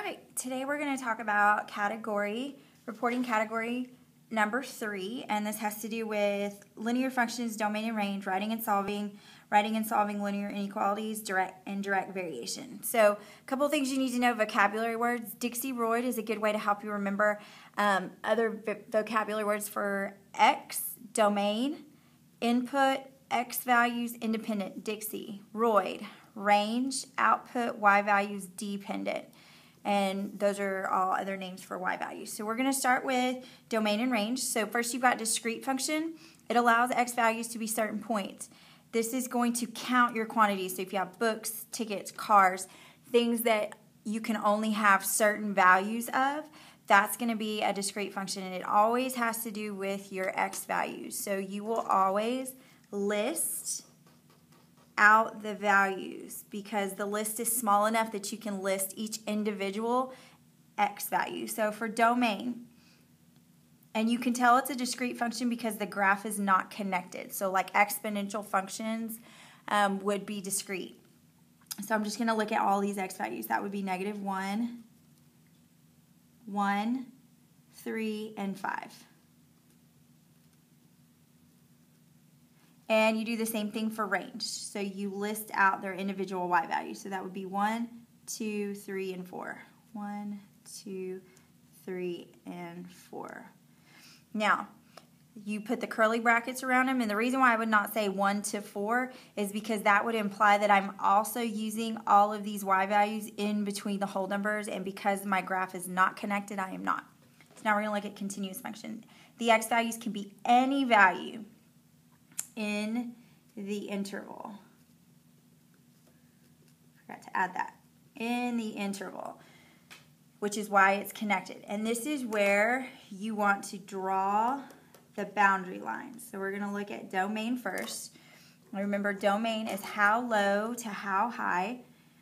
right, today we're going to talk about reporting category number 3, and this has to do with linear functions, domain and range, writing and solving linear inequalities, direct and direct variation. So a couple of things you need to know: vocabulary words. Dixiroyd is a good way to help you remember other vocabulary words for X, domain, input, X values, independent, Dixiroyd, range, output, Y values, dependent. And those are all other names for Y values. So we're going to start with domain and range. So first you've got discrete function. It allows X values to be certain points. This is going to count your quantities. So if you have books, tickets, cars, things that you can only have certain values of, that's going to be a discrete function. And it always has to do with your X values. So you will always list out the values because the list is small enough that you can list each individual X value. So for domain, and you can tell it's a discrete function because the graph is not connected. So like exponential functions would be discrete. So I'm just going to look at all these X values. That would be -1, 1, 3, and 5. And you do the same thing for range. So you list out their individual Y values. So that would be 1, 2, 3, and 4. 1, 2, 3, and 4. Now, you put the curly brackets around them. And the reason why I would not say 1 to 4 is because that would imply that I'm also using all of these Y values in between the whole numbers. And because my graph is not connected, I am not. So now we're going to look at continuous function. The X values can be any value in the interval. Forgot to add that. In the interval, which is why it's connected. And this is where you want to draw the boundary lines. So we're going to look at domain first. Remember, domain is how low to how high.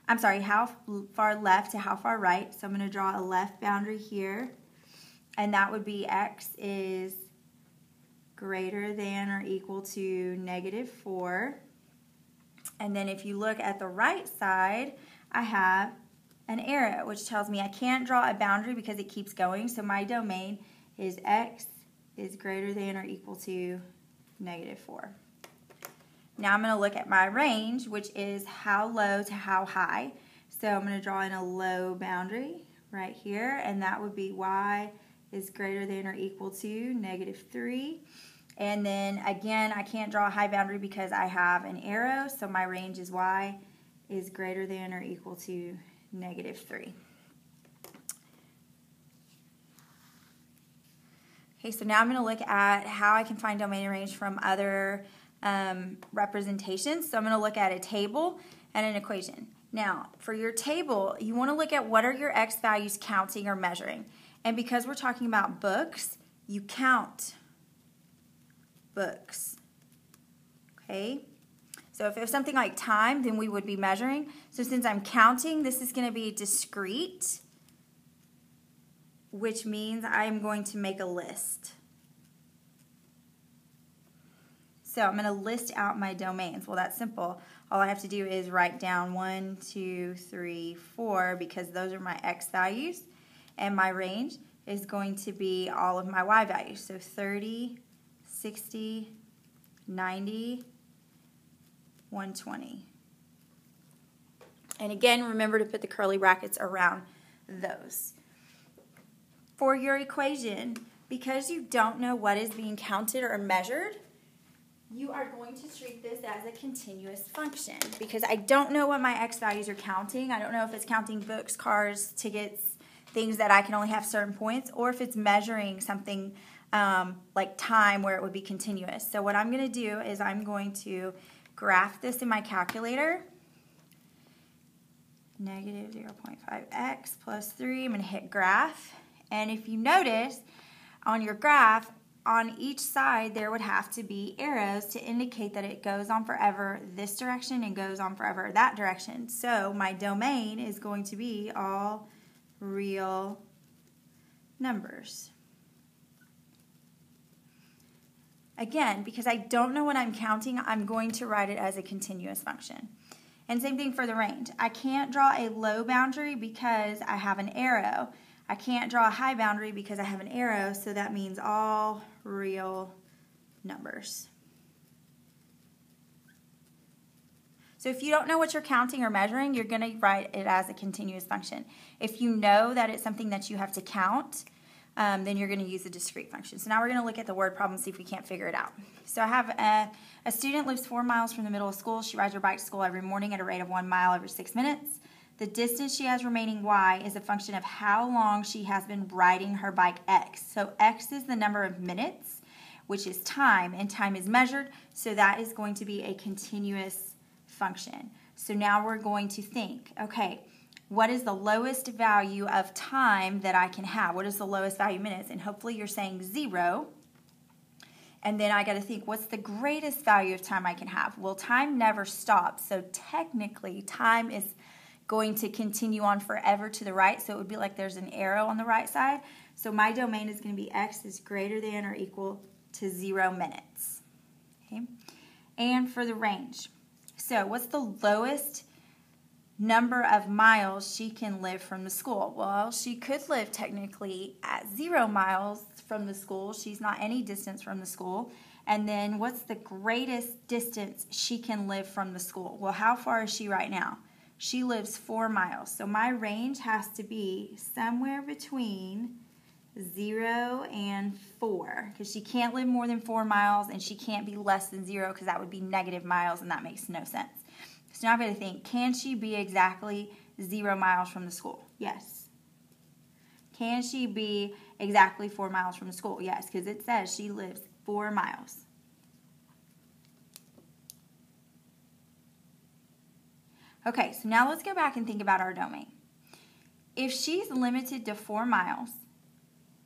I'm sorry, how far left to how far right. So I'm going to draw a left boundary here. And that would be X is greater than or equal to -4. And then if you look at the right side, I have an arrow, which tells me I can't draw a boundary because it keeps going. So my domain is X is greater than or equal to -4. Now I'm going to look at my range, which is how low to how high. So I'm going to draw in a low boundary right here, and that would be Y is greater than or equal to -3. And then again, I can't draw a high boundary because I have an arrow, so my range is Y is greater than or equal to -3. Okay, so now I'm going to look at how I can find domain and range from other representations. So I'm going to look at a table and an equation. Now, for your table, you want to look at what are your X values counting or measuring. And because we're talking about books, you count books. Okay? So if it was something like time, then we would be measuring. So since I'm counting, this is going to be discrete, which means I'm going to make a list. So I'm going to list out my domains. Well, that's simple. All I have to do is write down 1, 2, 3, 4 because those are my X values. And my range is going to be all of my Y values. So 30, 60, 90, 120. And again, remember to put the curly brackets around those. For your equation, because you don't know what is being counted or measured, you are going to treat this as a continuous function because I don't know what my X values are counting. I don't know if it's counting books, cars, tickets, things that I can only have certain points, or if it's measuring something like time where it would be continuous. So what I'm going to do is I'm going to graph this in my calculator. -0.5x plus 3. I'm going to hit graph. And if you notice on your graph, on each side there would have to be arrows to indicate that it goes on forever this direction and goes on forever that direction. So my domain is going to be all real numbers. Again, because I don't know what I'm counting, I'm going to write it as a continuous function. And same thing for the range. I can't draw a low boundary because I have an arrow. I can't draw a high boundary because I have an arrow, so that means all real numbers. So if you don't know what you're counting or measuring, you're going to write it as a continuous function. If you know that it's something that you have to count, then you're going to use a discrete function. So now we're going to look at the word problem and see if we can't figure it out. So I have a student lives 4 miles from the middle of school. She rides her bike to school every morning at a rate of 1 mile every 6 minutes. The distance she has remaining y is a function of how long she has been riding her bike x. So x is the number of minutes, which is time, and time is measured, so that is going to be a continuous function. So now we're going to think, okay, what is the lowest value of time that I can have? What is the lowest value minutes? And hopefully you're saying 0. And then I got to think, what's the greatest value of time I can have? Well, time never stops, so technically time is going to continue on forever to the right, so it would be like there's an arrow on the right side. So my domain is going to be x is greater than or equal to 0 minutes. Okay? And for the range, so what's the lowest number of miles she can live from the school? Well, she could live technically at 0 miles from the school. She's not any distance from the school. And then what's the greatest distance she can live from the school? Well, how far is she right now? She lives 4 miles. So my range has to be somewhere between 0 and 4, because she can't live more than 4 miles, and she can't be less than 0 because that would be negative miles, and that makes no sense. So now I've got to think, can she be exactly 0 miles from the school? Yes. Can she be exactly 4 miles from the school? Yes, because it says she lives 4 miles. Okay, so now let's go back and think about our domain. If she's limited to 4 miles,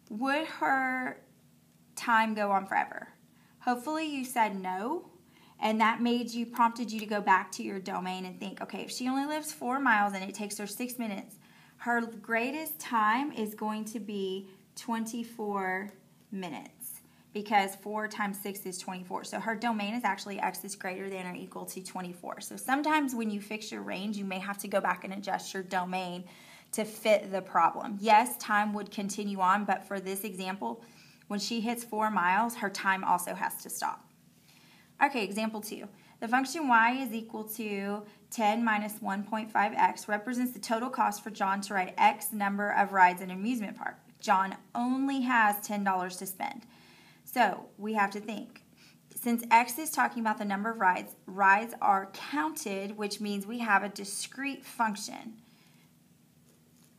would her time go on forever? Hopefully you said no, and that prompted you to go back to your domain and think, okay, if she only lives 4 miles and it takes her 6 minutes, her greatest time is going to be 24 minutes, because 4 times 6 is 24. So her domain is actually x is greater than or equal to 24. So sometimes when you fix your range, you may have to go back and adjust your domain to fit the problem. Yes, time would continue on, but for this example, when she hits 4 miles, her time also has to stop. Okay, example 2. The function y is equal to 10 minus 1.5x represents the total cost for John to ride x number of rides in an amusement park. John only has $10 to spend. So we have to think. Since x is talking about the number of rides, rides are counted, which means we have a discrete function,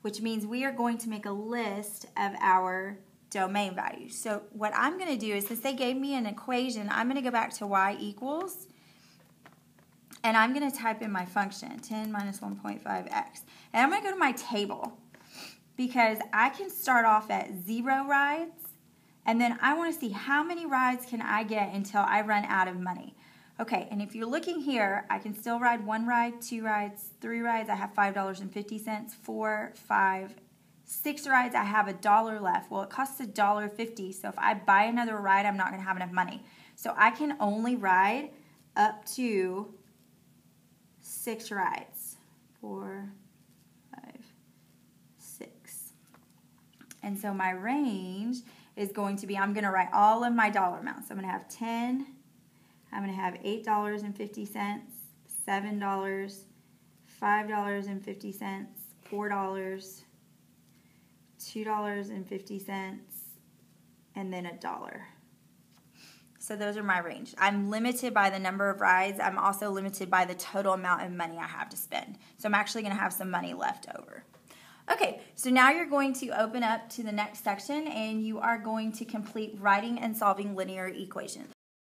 which means we are going to make a list of our domain values. So what I'm going to do is, since they gave me an equation, I'm going to go back to y equals, and I'm going to type in my function, 10 minus 1.5x. And I'm going to go to my table, because I can start off at 0 rides, and then I want to see how many rides can I get until I run out of money. Okay, and if you're looking here, I can still ride 1 ride, 2 rides, 3 rides, I have $5.50, 4, 5, 6 rides, I have $1 left. Well, it costs $1.50, so if I buy another ride, I'm not going to have enough money. So I can only ride up to 6 rides. 4, 5, 6. And so my range is going to be, I'm going to write all of my dollar amounts. I'm going to have 10, I'm going to have $8.50, $7, $5.50, $4, $2.50, and then $1. So those are my range. I'm limited by the number of rides. I'm also limited by the total amount of money I have to spend. So I'm actually going to have some money left over. Okay, so now you're going to open up to the next section, and you are going to complete writing and solving linear equations.